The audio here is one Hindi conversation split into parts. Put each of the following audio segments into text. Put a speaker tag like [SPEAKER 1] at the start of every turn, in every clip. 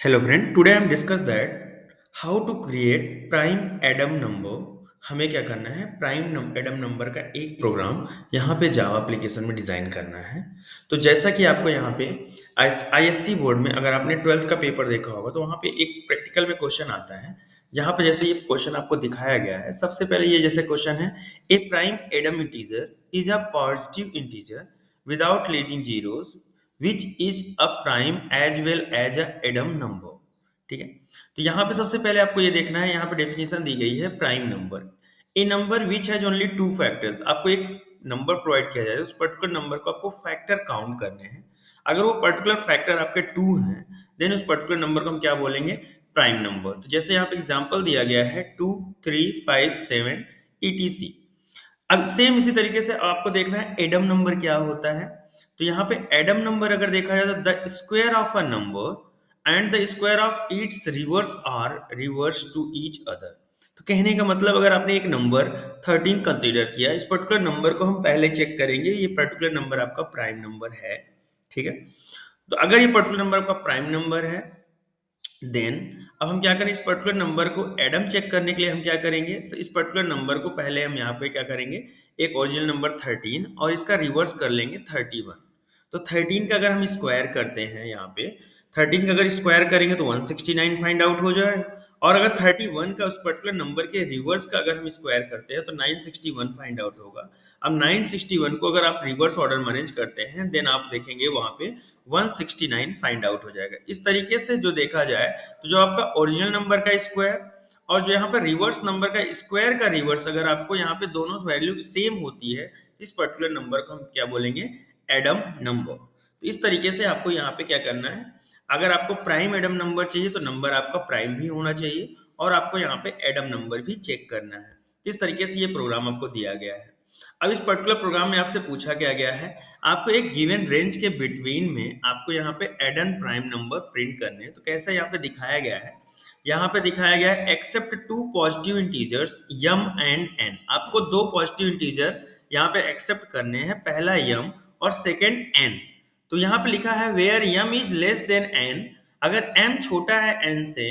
[SPEAKER 1] Hello friend, today I am discuss that how to create prime atom number। हमें क्या करना है, प्राइम एडम नंबर का एक प्रोग्राम यहाँ पे जावा एप्लीकेशन में डिजाइन करना है। तो जैसा कि आपको यहाँ पे आईएससी बोर्ड में अगर आपने 12th का पेपर देखा होगा तो वहाँ पे एक प्रैक्टिकल में क्वेश्चन आता है। जहाँ पे जैसे ये क्वेश्चन आपको दिखाया गया है, सबसे पहले ये जैसे क्वेश्चन है, a prime Adam integer is a positive integer without leading zeros which is a prime as well as a Adam number. ठीक है, तो यहाँ पे सबसे पहले आपको ये देखना है, यहाँ पे डेफिनेशन दी गई है prime number, A number which has only two factors. आपको एक नंबर प्रोवाइड किया जाए, उस पर्टिकुलर नंबर को आपको फैक्टर काउंट करने हैं। अगर वो पर्टिकुलर फैक्टर आपके टू हैं, देन उस पर्टिकुलर नंबर को हम क्या बोलेंगे, प्राइम नंबर। तो जैसे यहाँ पे एग्जाम्पल दिया गया है 2 3 5 7 ETC। अब सेम इसी तरीके से आपको देखना है एडम नंबर क्या होता है। तो यहाँ पे एडम नंबर अगर देखा जाए तो the square of a number and the square of its reverse are reverse to each other. तो कहने का मतलब, अगर आपने एक नंबर 13 कंसीडर किया, इस पर्टिकुलर नंबर को हम पहले चेक करेंगे ये पर्टिकुलर नंबर आपका प्राइम नंबर है। ठीक है, तो अगर ये पर्टिकुलर नंबर आपका प्राइम नंबर है, देन अब हम क्या करें, इस पर्टिकुलर नंबर को एडम चेक करने के लिए हम क्या करेंगे, so, इस पर्टिकुलर नंबर को पहले हम यहाँ पे क्या करेंगे, एक ओरिजिनल नंबर 13 और इसका रिवर्स कर लेंगे 31। तो 13 का अगर हम स्क्वायर करते हैं, यहाँ पे 13 का अगर स्क्वायर करेंगे तो 169 फाइंड आउट हो जाएगा। और अगर 31 का उस पर्टिकुलर नंबर के रिवर्स का अगर हम स्क्वायर करते हैं तो 961 फाइंड आउट होगा। अब 961 को अगर आप रिवर्स ऑर्डर में अरेंज करते हैं, देन आप देखेंगे वहां पे 169 फाइंड आउट हो जाएगा। इस तरीके से जो देखा जाए, तो जो आपका ओरिजिनल नंबर का स्क्वायर और जो यहाँ पे रिवर्स नंबर का स्क्वायर का रिवर्स, अगर आपको यहाँ पे दोनों वैल्यू सेम होती है, इस पर्टिकुलर नंबर को हम क्या बोलेंगे, एडम नंबर। तो इस तरीके से आपको यहाँ पे क्या करना है, अगर आपको प्राइम एडम नंबर चाहिए तो नंबर आपका प्राइम भी होना चाहिए और आपको यहाँ पे एडम नंबर भी चेक करना है। इस तरीके से ये प्रोग्राम आपको दिया गया है। अब इस पर्टिकुलर प्रोग्राम में आपसे पूछा क्या गया है, आपको एक गिवन रेंज के बिटवीन में आपको यहाँ पे एडन प्राइम नंबर प्रिंट करने हैं। तो कैसा यहाँ पे दिखाया गया है, यहाँ पे दिखाया गया है accept two positive integers M and N. आपको दो पॉजिटिव इंटीजर यहाँ पे एक्सेप्ट करने हैं, पहला यम और सेकेंड एन। तो यहाँ पे लिखा है where M is less than N, अगर एम छोटा है एन से,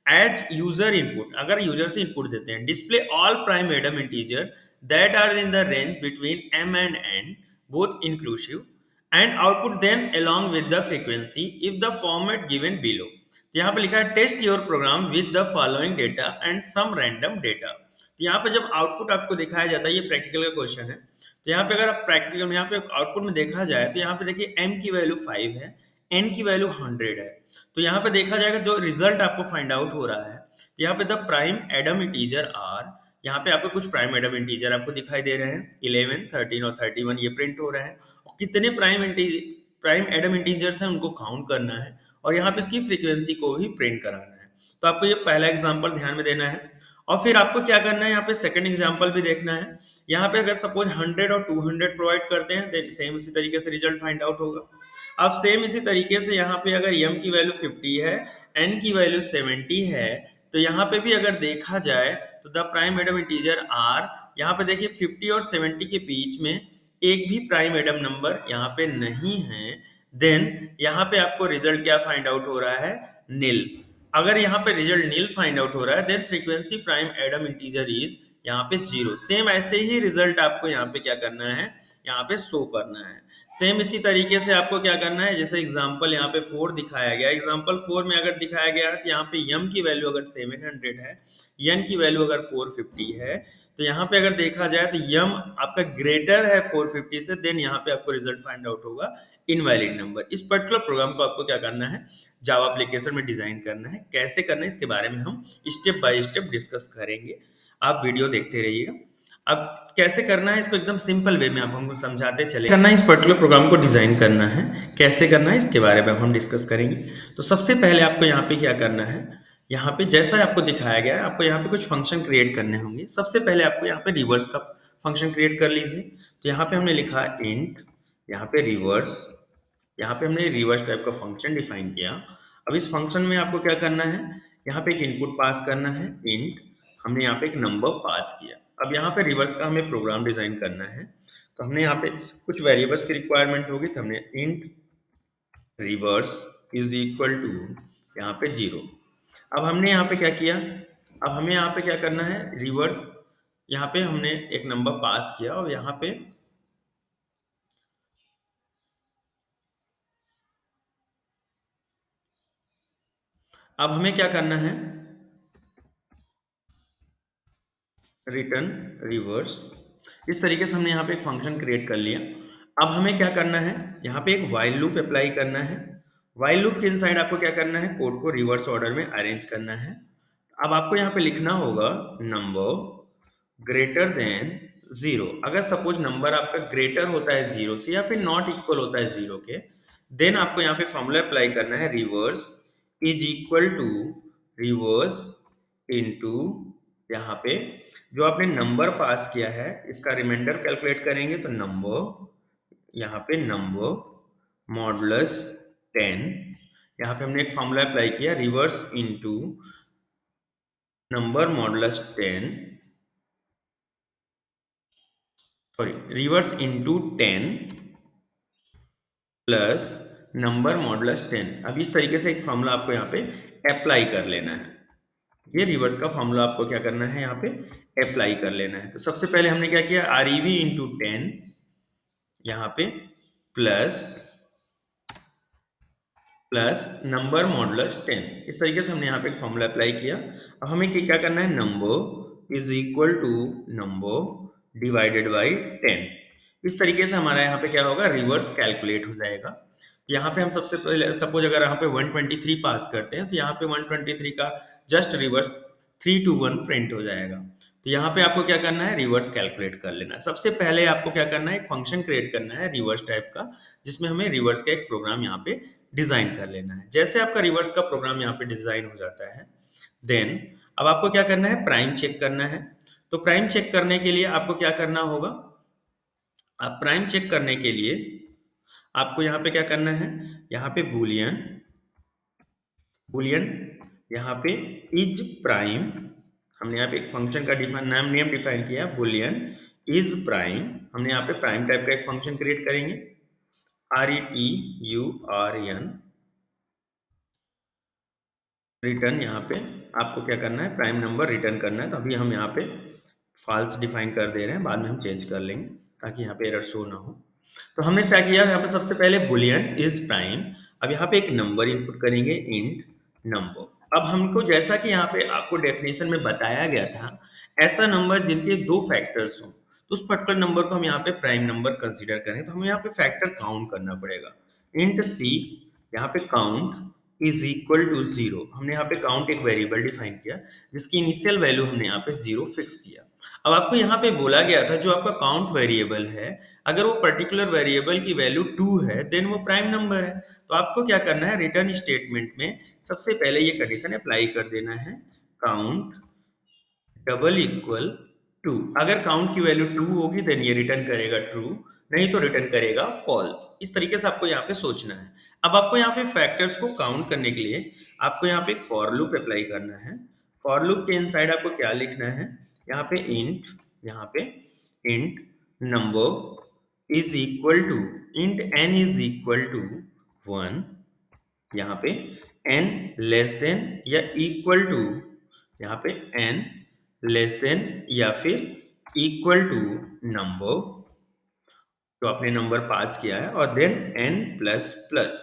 [SPEAKER 1] एज यूजर इनपुट, अगर यूजर से इनपुट देते हैं, display all prime Adam integer that are in the range between m and n both inclusive and output them along with the frequency if the format given below। तो यहाँ पे लिखा है test your program with the following data and some random data. तो यहाँ पे जब आउटपुट आपको दिखाया जाता है, ये प्रैक्टिकल का क्वेश्चन है, तो यहाँ पे अगर आप प्रैक्टिकल में यहाँ पे आउटपुट में देखा जाए तो यहाँ पे देखिए m की वैल्यू 5 है, n की वैल्यू 100 है। तो यहाँ पे देखा जाएगा जो रिजल्ट आपको फाइंड आउट हो रहा है, तो यहाँ पे the prime Adam integer are, यहाँ पे आपको कुछ प्राइम एडम इंटीजर आपको दिखाई दे रहे हैं, 11 13 और 31 ये प्रिंट हो रहे हैं। और कितने प्राइम एडम इंटीजर्स हैं उनको काउंट करना है और यहाँ पे इसकी फ्रीक्वेंसी को भी प्रिंट कराना है। तो आपको ये पहला एग्जांपल ध्यान में देना है और फिर आपको क्या करना है, यहाँ पे सेकंड एग्जांपल भी देखना है। यहाँ पे अगर सपोज 100 और 200 प्रोवाइड करते हैं, देन सेम इसी तरीके से रिजल्ट फाइंड आउट होगा। अब सेम इसी तरीके से यहाँ पे अगर m की वैल्यू 50 है, n की वैल्यू 70 है, तो यहाँ पे भी अगर देखा जाए तो the prime Adam integer are, यहाँ पे देखिए 50 और 70 के बीच में एक भी प्राइम एडम नंबर यहाँ पे नहीं है। देन यहाँ पे आपको रिजल्ट क्या फाइंड आउट हो रहा है, नील। अगर यहाँ पे रिजल्ट नील फाइंड आउट हो रहा है, then frequency prime Adam integer is यहाँ पे 0। सेम ऐसे ही रिजल्ट आपको यहाँ पे क्या करना है, यहाँ पे शो करना है। सेम इसी तरीके से आपको क्या करना है, जैसे एग्जांपल यहाँ पे 4 दिखाया गया, एग्जांपल 4 में अगर दिखाया गया है, तो यहाँ पे यम की वैल्यू अगर 700 है, यन की वैल्यू अगर 450 है, तो यहाँ पे अगर देखा जाए तो यम आपका ग्रेटर है 450 से, देन यहाँ पे आपको रिजल्ट फाइंड आउट होगा इनवैलिड नंबर। इस पर्टिकुलर प्रोग्राम को आपको क्या करना है, जावा एप्लीकेशन में डिजाइन करना है। कैसे करना है इसके बारे में हम स्टेप बाय स्टेप डिस्कस करेंगे, आप वीडियो देखते रहिएगा। अब कैसे करना है इसको एकदम सिंपल वे में आप हमको समझाते चले करना है, इस पर्टिकुलर प्रोग्राम को डिजाइन करना है, कैसे करना है इसके बारे में हम डिस्कस करेंगे। तो सबसे पहले आपको यहाँ पे क्या करना है, यहाँ पे जैसा आपको दिखाया गया है, आपको यहाँ पे कुछ फंक्शन क्रिएट करने होंगे। सबसे पहले आपको यहाँ पे रिवर्स का फंक्शन क्रिएट कर लीजिए। तो यहाँ पे हमने लिखा इंट, यहाँ पे रिवर्स, यहाँ पे हमने रिवर्स टाइप का फंक्शन डिफाइन किया। अब इस फंक्शन में आपको क्या करना है, यहाँ पे एक इनपुट पास करना है इंट, हमने यहाँ पे एक नंबर पास किया। अब यहाँ पे रिवर्स का हमें प्रोग्राम डिजाइन करना है, तो हमने यहाँ पे कुछ वेरिएबल्स की रिक्वायरमेंट होगी, तो हमने int reverse is equal to यहाँ पे 0। अब हमने यहाँ पे क्या किया, अब हमें यहाँ पे क्या करना है, रिवर्स, यहाँ पे हमने एक नंबर पास किया और यहाँ पे अब हमें क्या करना है, रिटर्न रिवर्स। इस तरीके से हमने यहाँ पे एक फंक्शन क्रिएट कर लिया। अब हमें क्या करना है, यहाँ पे एक व्हाइल लूप अप्लाई करना है। व्हाइल लूप के इनसाइड आपको क्या करना है, कोड को रिवर्स ऑर्डर में अरेंज करना है। अब आपको यहाँ पे लिखना होगा नंबर ग्रेटर देन 0। अगर सपोज नंबर आपका ग्रेटर होता है 0 से या फिर नॉट इक्वल होता है 0 के, देन आपको यहाँ पे फॉर्मूला अप्लाई करना है, reverse is equal to reverse into, यहाँ पे जो आपने नंबर पास किया है इसका रिमाइंडर कैलकुलेट करेंगे तो नंबर, यहाँ पे नंबर मॉडुलस 10, यहाँ पे हमने एक फॉर्मूला अप्लाई किया, reverse into number modulus 10, sorry reverse into 10 plus number modulus 10। अब इस तरीके से एक फॉर्मूला आपको यहाँ पे अप्लाई कर लेना है। ये रिवर्स का फॉर्मूला आपको क्या करना है, यहाँ पे अप्लाई कर लेना है। तो सबसे पहले हमने क्या किया, आर ई वी इंटू 10 यहाँ पे प्लस प्लस नंबर मॉडुलस 10। इस तरीके से हमने यहाँ पे एक फॉर्मूला अप्लाई किया। अब हमें क्या करना है, number is equal to number divided by 10। इस तरीके से हमारा यहाँ पे क्या होगा, रिवर्स कैलकुलेट हो जाएगा। यहाँ पे हम सबसे पहले सपोज अगर यहाँ पे 123 पास करते हैं तो यहाँ पे 123 का जस्ट रिवर्स 3 to 1 प्रिंट हो जाएगा। तो यहाँ पे आपको क्या करना है, रिवर्स कैलकुलेट कर लेना है। सबसे पहले आपको क्या करना है, एक फंक्शन क्रिएट करना है रिवर्स टाइप का, जिसमें हमें रिवर्स का एक प्रोग्राम यहाँ पे डिजाइन कर लेना है। जैसे आपका रिवर्स का प्रोग्राम यहाँ पे डिजाइन हो जाता है, देन अब आपको क्या करना है, प्राइम चेक करना है। तो प्राइम चेक करने के लिए आपको क्या करना होगा, आप प्राइम चेक करने के लिए आपको यहाँ पे क्या करना है, यहाँ पे बूलियन बूलियन यहाँ पे इज प्राइम, हमने यहाँ पे एक फंक्शन का नेम डिफाइन किया, बूलियन इज प्राइम। हमने यहाँ पे प्राइम टाइप का एक फंक्शन क्रिएट करेंगे, RETURN रिटर्न। यहाँ पे आपको क्या करना है, प्राइम नंबर रिटर्न करना है। तो अभी हम यहाँ पे फॉल्स डिफाइन कर दे रहे हैं, बाद में हम चेंज कर लेंगे ताकि यहाँ पे एरर शो ना हो। तो हमने क्या किया, यहाँ पे सबसे पहले बुलियन इज प्राइम। अब यहाँ पे एक नंबर इनपुट करेंगे, इंट नंबर। अब हमको जैसा कि यहाँ पे आपको डेफिनेशन में बताया गया था, ऐसा नंबर जिनके 2 फैक्टर्स हो, तो उस पर्टिकुलर नंबर को हम यहाँ पे प्राइम नंबर कंसीडर करें। तो हमें यहाँ पे फैक्टर काउंट करना पड़ेगा, इंट सी यहाँ पे काउंट इज इक्वल टू 0। हमने यहाँ पे काउंट एक वेरिएबल डिफाइन किया जिसकी इनिशियल वैल्यू हमने यहाँ पे 0 फिक्स किया। अब आपको यहाँ पे बोला गया था जो आपका काउंट वेरिएबल है, अगर वो पर्टिकुलर वेरिएबल की वैल्यू 2 है देन वो प्राइम नंबर है। तो आपको क्या करना है, रिटर्न स्टेटमेंट में सबसे पहले ये कंडीशन अप्लाई कर देना है, काउंट डबल इक्वल 2। अगर काउंट की वैल्यू 2 होगी देन ये रिटर्न करेगा ट्रू, नहीं तो रिटर्न करेगा फॉल्स। इस तरीके से आपको यहाँ पे सोचना है। अब आपको यहाँ पे फैक्टर्स को काउंट करने के लिए आपको यहाँ पे एक फॉर लूप अप्लाई करना है। फॉर लूप के इनसाइड आपको क्या लिखना है, यहाँ पे int number is equal to, int n is equal to 1, यहाँ पे n लेस देन या इक्वल टू, यहाँ पे n लेस देन या फिर इक्वल टू नंबर जो आपने नंबर पास किया है, और देन n प्लस प्लस।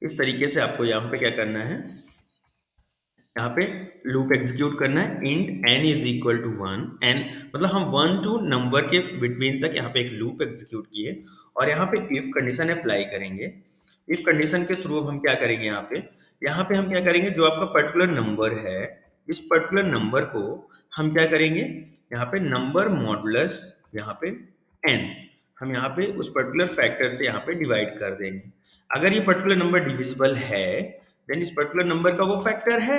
[SPEAKER 1] इस तरीके से आपको यहाँ पे क्या करना है, यहाँ पे लूप एग्जीक्यूट करना है, int n is equal to 1। n मतलब हम 1 to नंबर के बिटवीन तक यहाँ पे एक लूप एग्जीक्यूट किए और यहाँ पे इफ कंडीशन अप्लाई करेंगे। इफ कंडीशन के थ्रू अब हम क्या करेंगे, यहाँ पे हम क्या करेंगे, जो आपका पर्टिकुलर नंबर है इस पर्टिकुलर नंबर को हम क्या करेंगे, यहाँ पे नंबर मॉडुलस यहाँ पे n, हम यहाँ पे उस पर्टिकुलर फैक्टर से यहाँ पे डिवाइड कर देंगे। अगर ये पर्टिकुलर नंबर डिविजिबल है देन इस पर्टिकुलर नंबर का वो फैक्टर है,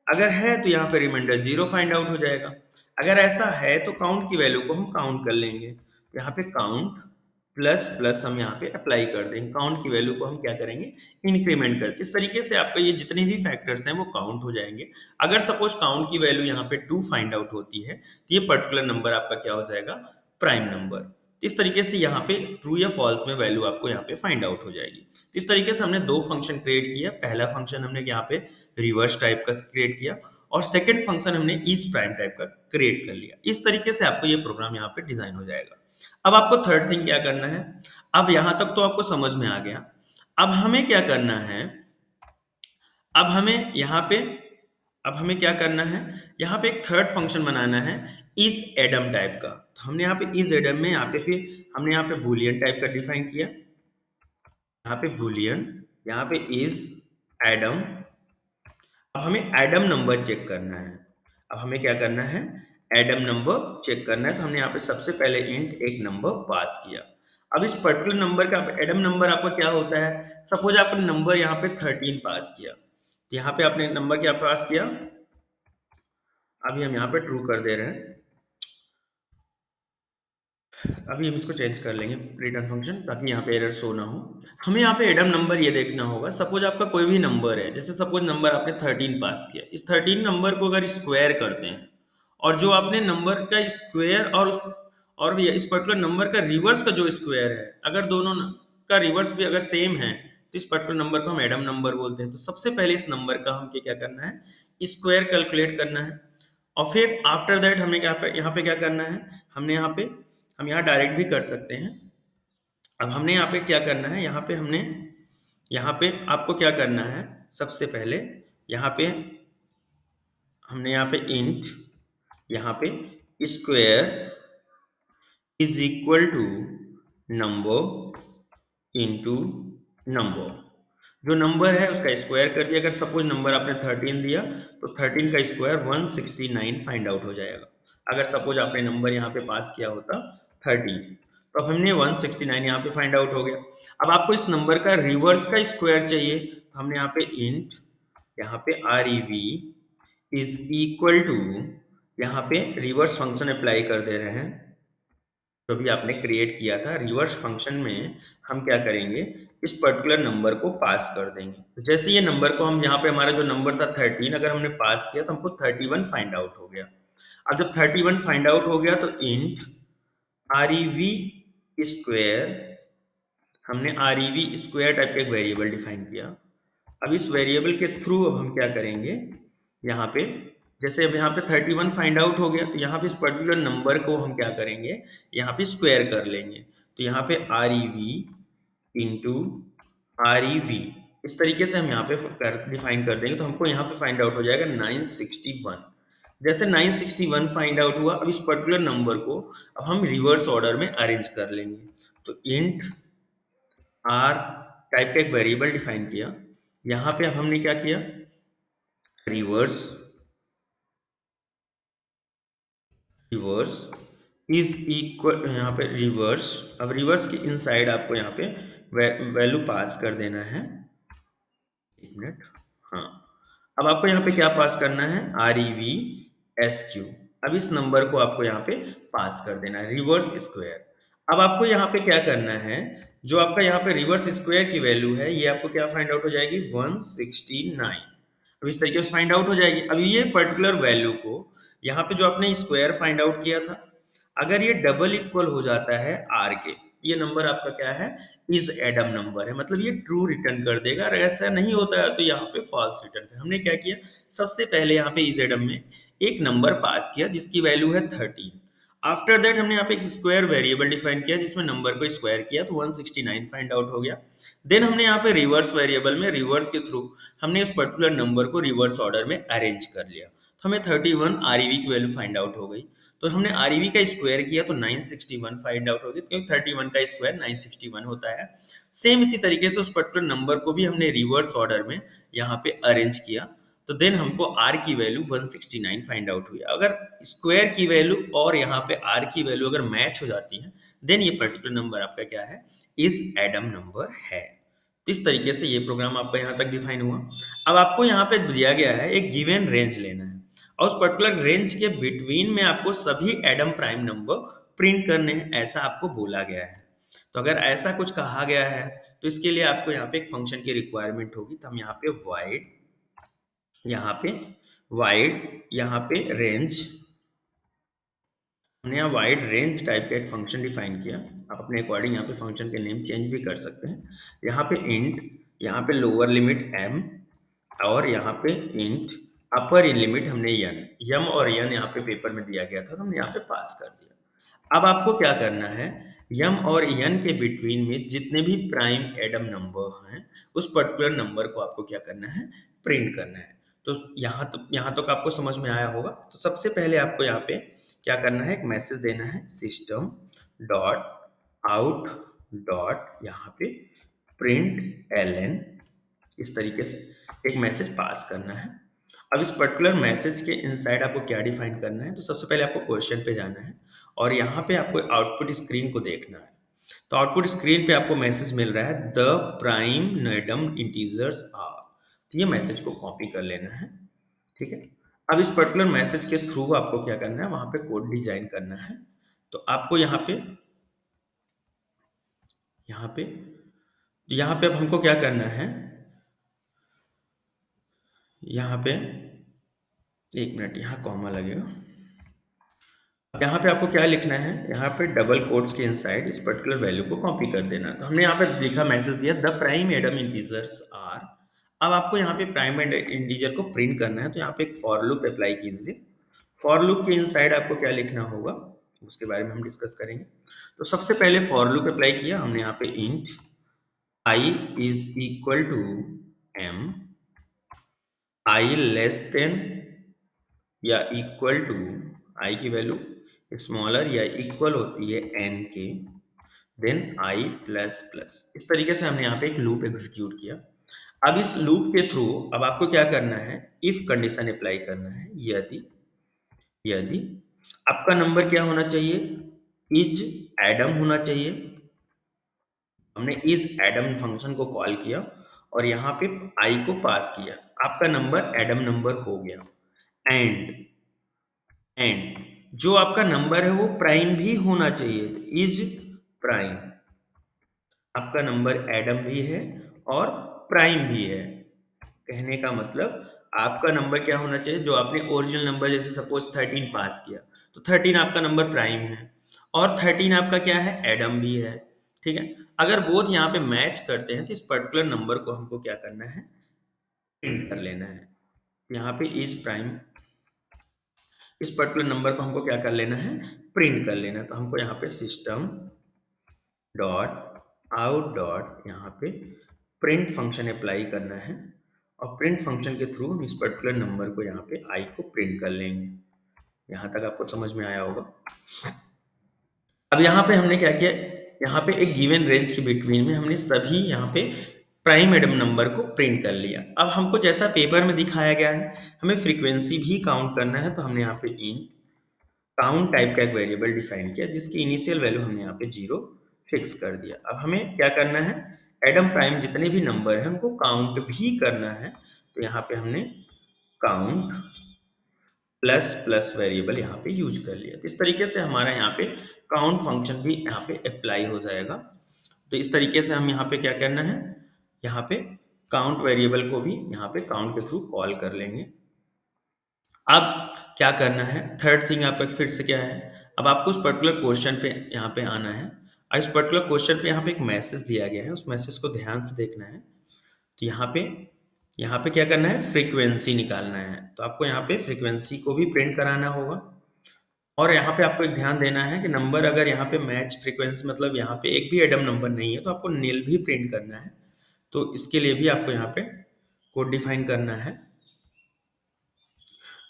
[SPEAKER 1] अगर है तो यहाँ पे रिमाइंडर 0 फाइंड आउट हो जाएगा। अगर ऐसा है तो काउंट की वैल्यू को हम काउंट कर लेंगे, यहाँ पे काउंट प्लस प्लस हम यहाँ पे अप्लाई कर देंगे, काउंट की वैल्यू को हम क्या करेंगे, इंक्रीमेंट करके। इस तरीके से आपका ये जितने भी फैक्टर्स हैं वो काउंट हो जाएंगे। अगर सपोज काउंट की वैल्यू यहाँ पे 2 फाइंड आउट होती है तो ये पर्टिकुलर नंबर आपका क्या हो जाएगा, प्राइम नंबर। तो इस तरीके से यहाँ पे ट्रू या फॉल्स में वैल्यू आपको यहाँ पे फाइंड आउट हो जाएगी। तो इस तरीके से हमने दो फंक्शन क्रिएट किया। पहला फंक्शन हमने यहाँ पे रिवर्स टाइप का क्रिएट किया और सेकंड फंक्शन हमने इज प्राइम टाइप का क्रिएट कर लिया। इस तरीके से आपको ये प्रोग्राम यहाँ पे डिजाइन हो जाएगा। अब आपको थर्ड थिंग क्या करना है, अब यहाँ तक तो आपको समझ में आ गया। अब हमें क्या करना है, अब हमें यहाँ पे अब हमें क्या करना है, यहाँ पे एक थर्ड फंक्शन बनाना है इज एडम टाइप का। तो हमने यहाँ पे इज एडम में यहाँ पे फिर हमने यहाँ पे बूलियन टाइप का डिफाइन किया। यहाँ पे बूलियन, यहाँ पे इज एडम। अब हमें एडम नंबर चेक करना है। अब हमें क्या करना है, एडम नंबर चेक करना है। तो हमने यहाँ पे सबसे पहले इंट एक नंबर पास किया। अब इस पर्टिकुलर नंबर का एडम नंबर आपका क्या होता है, सपोज आपने नंबर यहाँ पे 13 पास किया। तो यहाँ पे आपने नंबर क्या पास किया, अभी हम यहाँ पे ट्रू कर दे रहे हैं। अभी हम इसको चेंज कर लेंगे रिटर्न फंक्शन, ताकि यहाँ पे एरर शो ना हो। हमें यहाँ पे एडम नंबर ये देखना होगा, सपोज आपका कोई भी नंबर है, जैसे सपोज नंबर आपने 13 पास किया, इस 13 नंबर को अगर स्क्वायर करते हैं और जो आपने नंबर का स्क्वायर इस पर्टिकुलर नंबर का रिवर्स का जो स्क्वायर है, अगर दोनों का रिवर्स भी अगर सेम है तो इस पर्टिकुलर नंबर को हम एडम नंबर बोलते हैं। तो सबसे पहले इस नंबर का हम क्या करना है, स्क्वायर कैलकुलेट करना है और फिर आफ्टर दैट हमें यहाँ पे क्या करना है, हम यहाँ डायरेक्ट भी कर सकते हैं। अब हमने यहाँ पे क्या करना है, यहाँ पे आपको क्या करना है, सबसे पहले यहाँ पे हमने यहाँ पे इंट यहाँ पे square is equal to number into number, जो नंबर है उसका स्क्वायर कर दिया। अगर सपोज नंबर आपने 13 दिया तो 13 का स्क्वायर 169 फाइंड आउट हो जाएगा। अगर सपोज आपने नंबर यहाँ पे पास किया होता 13, तो अब हमने 169 यहाँ पे फाइंड आउट हो गया। अब आपको इस नंबर का रिवर्स का स्क्वायर चाहिए, तो हमने यहाँ पे इंट यहाँ पे rev इज इक्वल टू, यहाँ पे रिवर्स फंक्शन अप्लाई कर दे रहे हैं जो भी आपने क्रिएट किया था। रिवर्स फंक्शन में हम क्या करेंगे, इस पर्टिकुलर नंबर को पास कर देंगे। तो जैसे ये नंबर को हम यहाँ पे हमारा जो नंबर था 13, अगर हमने पास किया तो हमको 31 फाइंड आउट हो गया। अब जब 31 फाइंड आउट हो गया तो इंट rev स्क्वायर, हमने rev स्क्वायर टाइप का एक वेरिएबल डिफाइन किया। अब इस वेरिएबल के थ्रू अब हम क्या करेंगे, यहाँ पे जैसे अब यहाँ पे 31 फाइंड आउट हो गया तो यहाँ पे इस पर्टिकुलर नंबर को हम क्या करेंगे, यहाँ पे स्क्वायर कर लेंगे। तो यहाँ पे rev इंटू rev, इस तरीके से हम यहाँ पे डिफाइन कर देंगे। तो हमको यहाँ पे फाइंड आउट हो जाएगा 961। जैसे 961 फाइंड आउट हुआ, अब इस पर्टिकुलर नंबर को अब हम रिवर्स ऑर्डर में अरेंज कर लेंगे। तो इंट r टाइप का एक वेरिएबल डिफाइन किया। यहाँ पे अब हमने क्या किया, रिवर्स इज इक्वल, यहाँ पे रिवर्स, अब रिवर्स के इनसाइड आपको यहाँ पे वैल्यू पास कर देना है। एक मिनट, हाँ, अब आपको यहाँ पे क्या पास करना है, rev sq। अब इस नंबर को आपको यहाँ पे पास कर देना है, रिवर्स स्क्वायर। अब आपको यहाँ पे क्या करना है, जो आपका यहाँ पे रिवर्स स्क्वायर की वैल्यू है ये आपको क्या फाइंड आउट हो जाएगी, 169। अब इस तरीके से फाइंड आउट हो जाएगी। अब ये पर्टिकुलर वैल्यू को यहाँ पे जो आपने स्क्वायर फाइंड आउट किया था, अगर ये डबल इक्वल हो जाता है r के, ये नंबर आपका क्या है, इज एडम नंबर है, मतलब ये ट्रू रिटर्न कर देगा। अगर ऐसा नहीं होता है तो यहाँ पे फॉल्स रिटर्न कर। हमने क्या किया, सबसे पहले यहाँ पे इज एडम में एक नंबर पास किया जिसकी वैल्यू है 13। आफ्टर दैट हमने यहाँ पे एक स्क्वायर वेरिएबल डिफाइन किया जिसमें नंबर को स्क्वायर किया तो 169 फाइंड आउट हो गया। देन हमने यहाँ पे रिवर्स वेरिएबल में रिवर्स के थ्रू हमने उस पर्टिकुलर नंबर को रिवर्स ऑर्डर में अरेंज कर लिया। तो हमें 31 rev की वैल्यू फाइंड आउट हो गई। तो हमने rev का स्क्वायर किया तो 961 फाइंड आउट हो गया, क्योंकि 31 का स्क्वायर 961 होता है। सेम इसी तरीके से उस पर्टिकुलर नंबर को भी हमने रिवर्स ऑर्डर में यहाँ पे अरेंज किया। तो देन हमको r की वैल्यू 169 फाइंड आउट हुई। अगर स्क्वायर की वैल्यू और यहाँ पे r की वैल्यू अगर मैच हो जाती है, देन ये पर्टिकुलर नंबर आपका क्या है, इज एडम नंबर है। इस तरीके से ये प्रोग्राम आपका यहाँ तक डिफाइन हुआ। अब आपको यहाँ पे दिया गया है एक गिवन रेंज लेना है और उस पर्टिकुलर रेंज के बिटवीन में आपको सभी एडम प्राइम नंबर प्रिंट करने हैं, ऐसा आपको बोला गया है। तो अगर ऐसा कुछ कहा गया है तो इसके लिए आपको यहाँ पे एक फंक्शन की रिक्वायरमेंट होगी। तो हम यहाँ पे वाइड यहाँ पे रेंज हमने यहाँ वाइड रेंज टाइप का एक फंक्शन डिफाइन किया। आप अपने अकॉर्डिंग यहाँ पे फंक्शन के नेम चेंज भी कर सकते हैं। यहाँ पे इंट, यहाँ पे लोअर लिमिट m, और यहाँ पे इंट अपर लिमिट हमने n, यम और n यहाँ पे पेपर में दिया गया था, तो हमने यहाँ पे पास कर दिया। अब आपको क्या करना है, यम और n के बिटवीन में जितने भी प्राइम एडम नंबर हैं, उस पर्टिकुलर नंबर को आपको क्या करना है, प्रिंट करना है। तो यहाँ तक आपको समझ में आया होगा। तो सबसे पहले आपको यहाँ पे क्या करना है, एक मैसेज देना है, सिस्टम डॉट आउट डॉट यहाँ पे प्रिंट ln, इस तरीके से एक मैसेज पास करना है। अब इस पर्टिकुलर मैसेज के इनसाइड आपको क्या डिफाइन करना है, तो सबसे पहले आपको क्वेश्चन पे जाना है और यहाँ पे आपको आउटपुट स्क्रीन को देखना है। तो आउटपुट स्क्रीन पे आपको मैसेज मिल रहा है, द प्राइम नैडम इंटीजर्स आर। तो ये मैसेज को कॉपी कर लेना है, ठीक है। अब इस पर्टिकुलर मैसेज के थ्रू आपको क्या करना है, वहां पे कोड डिजाइन करना है। तो आपको यहाँ पे अब हमको क्या करना है, यहाँ पे एक मिनट, यहाँ कॉमा लगेगा। यहाँ पे आपको क्या लिखना है, यहाँ पे डबल कोट्स के इनसाइड इस पर्टिकुलर वैल्यू को कॉपी कर देना। तो हमने यहाँ पे लिखा, मैसेज दिया, the prime Adam integers are. अब आपको यहाँ पे प्राइम इंटीजर को प्रिंट करना है, तो यहाँ पे एक फॉर लूप अप्लाई कीजिए। फॉर लूप के इनसाइड आपको क्या लिखना होगा, उसके बारे में हम डिस्कस करेंगे। तो सबसे पहले फॉर लूप अप्लाई किया हमने, यहाँ पे int I is equal to m, I less than या इक्वल टू, आई की वैल्यू स्मॉलर या इक्वल होती है n के, देन आई प्लस प्लस। इस तरीके से हमने यहाँ पे एक लूप एग्जीक्यूट किया। अब इस लूप के थ्रू अब आपको क्या करना है, इफ कंडीशन अप्लाई करना है। यदि यदि आपका नंबर क्या होना चाहिए, इज एडम होना चाहिए। हमने इज एडम फंक्शन को कॉल किया और यहाँ पे आई को पास किया, आपका नंबर एडम नंबर हो गया। एंड जो आपका नंबर है वो प्राइम भी होना चाहिए, इज प्राइम। आपका नंबर एडम भी है और प्राइम भी है। कहने का मतलब आपका नंबर क्या होना चाहिए, जो आपने ओरिजिनल नंबर जैसे सपोज 13 पास किया, तो 13 आपका नंबर प्राइम है और 13 आपका क्या है, एडम भी है, ठीक है। अगर बोथ यहाँ पे मैच करते हैं तो इस पर्टिकुलर नंबर को हमको क्या करना है, प्रिंट कर लेना है। यहाँ पे इज प्राइम, इस पर्टिकुलर नंबर को हमको क्या कर लेना है, प्रिंट कर लेना है। तो हमको यहाँ पे सिस्टम डॉट आउट डॉट यहाँ पे प्रिंट फंक्शन अप्लाई करना है और प्रिंट फंक्शन के थ्रू हम इस पर्टिकुलर नंबर को यहाँ पे आई को प्रिंट कर लेंगे। यहाँ तक आपको समझ में आया होगा। अब यहाँ पे हमने क्या किया, यहाँ पे एक गिवन रेंज के बिटवीन में हमने सभी यहाँ पे प्राइम एडम नंबर को प्रिंट कर लिया। अब हमको जैसा पेपर में दिखाया गया है, हमें फ्रीक्वेंसी भी काउंट करना है। तो हमने यहाँ पे इन काउंट टाइप का एक वेरिएबल डिफाइन किया, जिसकी इनिशियल वैल्यू हमने यहाँ पे 0 फिक्स कर दिया। अब हमें क्या करना है, एडम प्राइम जितने भी नंबर हैं उनको काउंट भी करना है। तो यहाँ पे हमने काउंट प्लस प्लस वेरिएबल यहाँ पे यूज कर लिया। तो इस तरीके से हमारा यहाँ पे काउंट फंक्शन भी यहाँ पे अप्लाई हो जाएगा। तो इस तरीके से हम यहाँ पे क्या करना है, यहाँ पे काउंट वेरिएबल को भी यहाँ पे काउंट के थ्रू कॉल कर लेंगे। अब क्या करना है, थर्ड थिंग आपका फिर से क्या है, अब आपको उस पर्टिकुलर क्वेश्चन पे यहाँ पे आना है। और इस पर्टिकुलर क्वेश्चन पे यहाँ पे एक मैसेज दिया गया है, उस मैसेज को ध्यान से देखना है। तो यहाँ पे क्या करना है, फ्रीक्वेंसी निकालना है। तो आपको यहाँ पे फ्रीक्वेंसी को भी प्रिंट कराना होगा और यहाँ पे आपको एक ध्यान देना है कि नंबर अगर यहाँ पे मैच फ्रीक्वेंसी, मतलब यहाँ पे एक भी एडम नंबर नहीं है, तो आपको नील भी प्रिंट करना है। तो इसके लिए भी आपको यहाँ पे कोड डिफाइन करना है।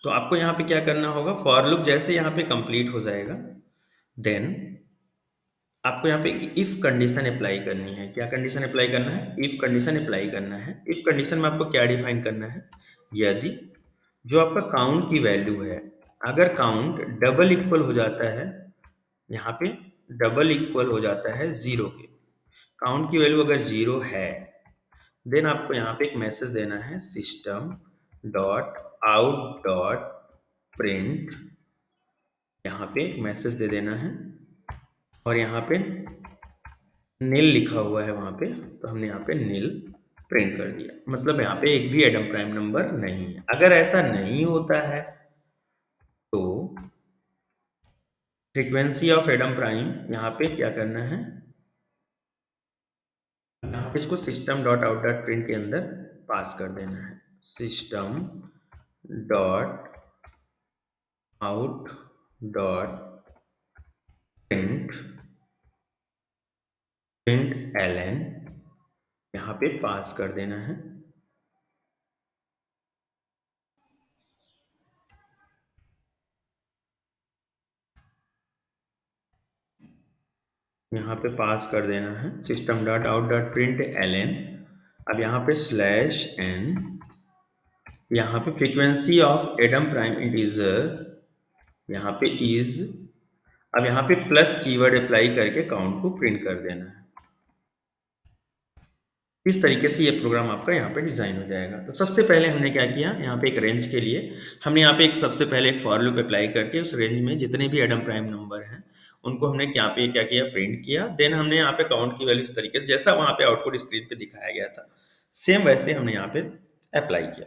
[SPEAKER 1] तो आपको यहाँ पे क्या करना होगा, फॉर लूप जैसे यहाँ पे कंप्लीट हो जाएगा, देन आपको यहाँ पे इफ कंडीशन अप्लाई करनी है। क्या कंडीशन अप्लाई करना है, इफ कंडीशन अप्लाई करना है। इफ कंडीशन में आपको क्या डिफाइन करना है, यदि जो आपका काउंट की वैल्यू है, अगर काउंट डबल इक्वल हो जाता है, यहाँ पे डबल इक्वल हो जाता है 0 के, काउंट की वैल्यू अगर 0 है, देन आपको यहाँ पे एक मैसेज देना है, system dot out dot print, यहाँ पे एक मैसेज दे देना है और यहाँ पे नील लिखा हुआ है वहां पे, तो हमने यहाँ पे नील प्रिंट कर दिया। मतलब यहाँ पे एक भी एडम प्राइम नंबर नहीं है। अगर ऐसा नहीं होता है तो फ्रीक्वेंसी ऑफ एडम प्राइम यहाँ पे क्या करना है, यहाँ पे इसको system dot out dot print के अंदर पास कर देना है। System dot out dot print println यहाँ पे पास कर देना है। यहाँ पे पास कर देना है system dot out dot println. अब यहाँ पे स्लैश एन, यहाँ पे frequency of Adam prime integer यहाँ पे इज। अब यहाँ पे प्लस कीवर्ड अप्लाई करके काउंट को प्रिंट कर देना है। इस तरीके से ये प्रोग्राम आपका यहाँ पे डिजाइन हो जाएगा। तो सबसे पहले हमने क्या किया, यहाँ पे एक रेंज के लिए हमने यहाँ पे एक सबसे पहले एक फॉर लूप अप्लाई करके उस रेंज में जितने भी एडम प्राइम नंबर हैं उनको हमने यहाँ पे क्या किया, प्रिंट किया। देन हमने यहाँ पे काउंट की वैल्यू इस तरीके से जैसा वहाँ पे आउटपुट स्क्रीन पे दिखाया गया था सेम वैसे हमने यहाँ पे अप्लाई किया।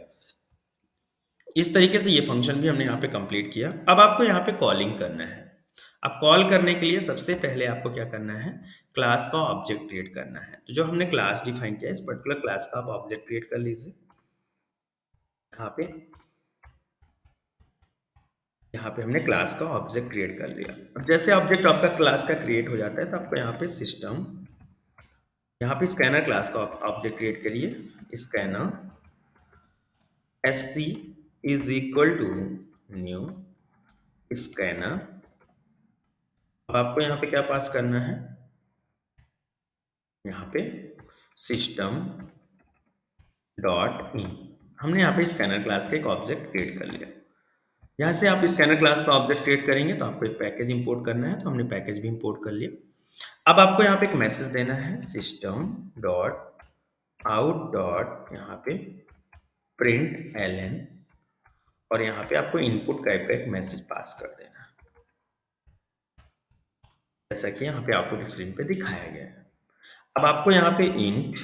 [SPEAKER 1] इस तरीके से ये फंक्शन भी हमने यहाँ पे कंप्लीट किया। अब आपको यहाँ पे कॉलिंग करना है। अब कॉल करने के लिए सबसे पहले आपको क्या करना है, क्लास का ऑब्जेक्ट क्रिएट करना है। तो जो हमने क्लास डिफाइन किया है इस पर्टिकुलर क्लास का आप ऑब्जेक्ट क्रिएट कर लीजिए। यहाँ पे हमने क्लास का ऑब्जेक्ट क्रिएट कर लिया। अब जैसे ऑब्जेक्ट आपका क्लास का क्रिएट हो जाता है तो आपको यहाँ पे सिस्टम, यहाँ पे स्कैनर क्लास का ऑब्जेक्ट क्रिएट करिए। Scanner sc is equal to new scanner. अब आपको यहाँ पे क्या पास करना है, यहाँ पे सिस्टम डॉट इन। हमने यहाँ पे स्कैनर क्लास का एक ऑब्जेक्ट क्रिएट कर लिया। यहाँ से आप स्कैनर क्लास का ऑब्जेक्ट क्रिएट करेंगे तो आपको एक पैकेज इंपोर्ट करना है, तो हमने पैकेज भी इंपोर्ट कर लिया। अब आपको यहाँ पे एक मैसेज देना है, सिस्टम डॉट आउट डॉट यहाँ पे प्रिंट एलन, और यहाँ पे आपको इनपुट टाइप का एक मैसेज पास कर देना है जैसा कि यहाँ पे आउटपुट स्क्रीन पे दिखाया गया है। अब आपको यहाँ पे इंट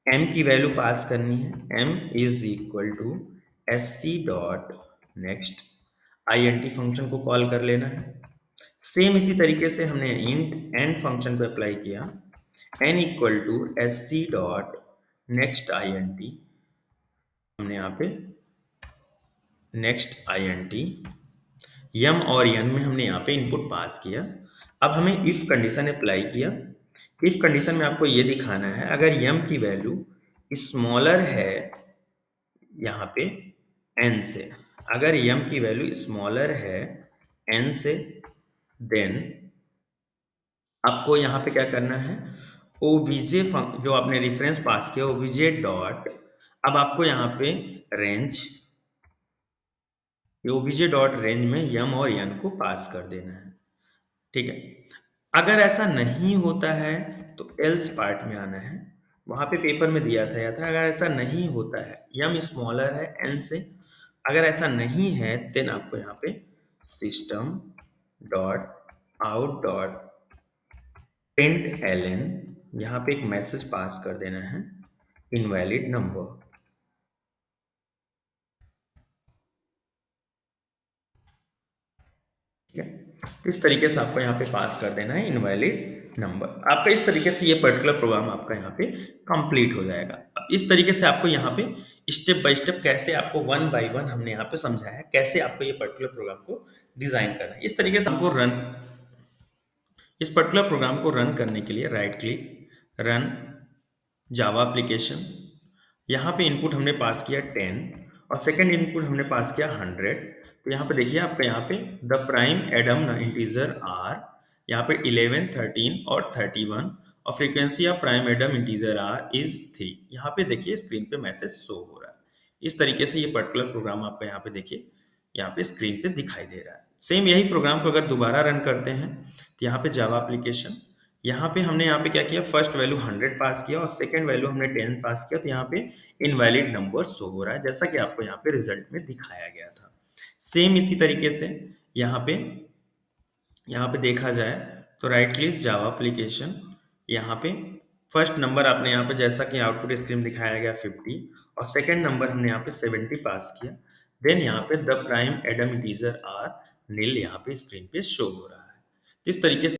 [SPEAKER 1] m की वैल्यू पास करनी है। m is equal to sc dot next int function को कॉल कर लेना है। सेम इसी तरीके से हमने इंट end फंक्शन को अप्लाई किया, n equal to sc dot next int। हमने यहाँ पे नेक्स्ट int m और n में हमने यहाँ पे इनपुट पास किया। अब हमें इफ कंडीशन अप्लाई किया। इफ कंडीशन में आपको ये दिखाना है अगर m की वैल्यू स्मॉलर है यहाँ पे n से, अगर m की वैल्यू स्मॉलर है n से, देन आपको यहाँ पे क्या करना है, obj जो आपने रेफरेंस पास किया obj डॉट, अब आपको यहाँ पे रेंज, obj डॉट रेंज में m और n को पास कर देना है। ठीक है, अगर ऐसा नहीं होता है तो एल्स पार्ट में आना है। वहां पे पेपर में दिया था अगर ऐसा नहीं होता है, m स्मॉलर है n से, अगर ऐसा नहीं है देन आपको यहाँ पे system dot out dot println, यहाँ पे एक मैसेज पास कर देना है इनवैलिड नंबर। ठीक है, इस तरीके से आपको यहाँ पे पास कर देना है इनवैलिड नंबर। आपका इस तरीके से ये पर्टिकुलर प्रोग्राम आपका यहाँ पे कंप्लीट हो जाएगा। अब इस तरीके से आपको यहाँ पे स्टेप बाय स्टेप कैसे आपको वन बाय वन हमने यहाँ पे समझाया है कैसे आपको ये पर्टिकुलर प्रोग्राम को डिजाइन करना है। इस तरीके से हमको इस पर्टिकुलर प्रोग्राम को रन करने के लिए right click, run Java application, यहाँ पे इनपुट हमने पास किया 10 और सेकंड इनपुट हमने पास किया 100। तो यहाँ पे देखिए आपका यहाँ पे the prime Adam integer are, यहाँ पे 11, 13 और 31 और frequency of prime Adam integer are is 3। यहाँ पे देखिए स्क्रीन पे मैसेज शो हो रहा है। इस तरीके से ये पर्टिकुलर प्रोग्राम आपका यहाँ पे देखिए यहाँ पे स्क्रीन पे दिखाई दे रहा है। सेम यही प्रोग्राम को अगर दोबारा रन करते हैं तो यहाँ पे जावा एप्लीकेशन, यहाँ पे हमने यहाँ पे क्या किया, फर्स्ट वैल्यू 100 पास किया और सेकंड वैल्यू हमने 10 पास किया। तो यहाँ पे इनवैलिड नंबर शो हो रहा है जैसा कि आपको यहाँ पे रिजल्ट में दिखाया गया था। सेम इसी तरीके से यहाँ पे देखा जाए तो राइट क्लिक जावा एप्लीकेशन, यहाँ पे फर्स्ट नंबर आपने यहाँ पे जैसा कि आउटपुट स्क्रीन दिखाया गया 50 और सेकंड नंबर हमने यहाँ पे 70 पास किया। देन यहाँ पे the prime Adam integer are nil यहाँ पे स्क्रीन पे शो हो रहा है। इस तरीके से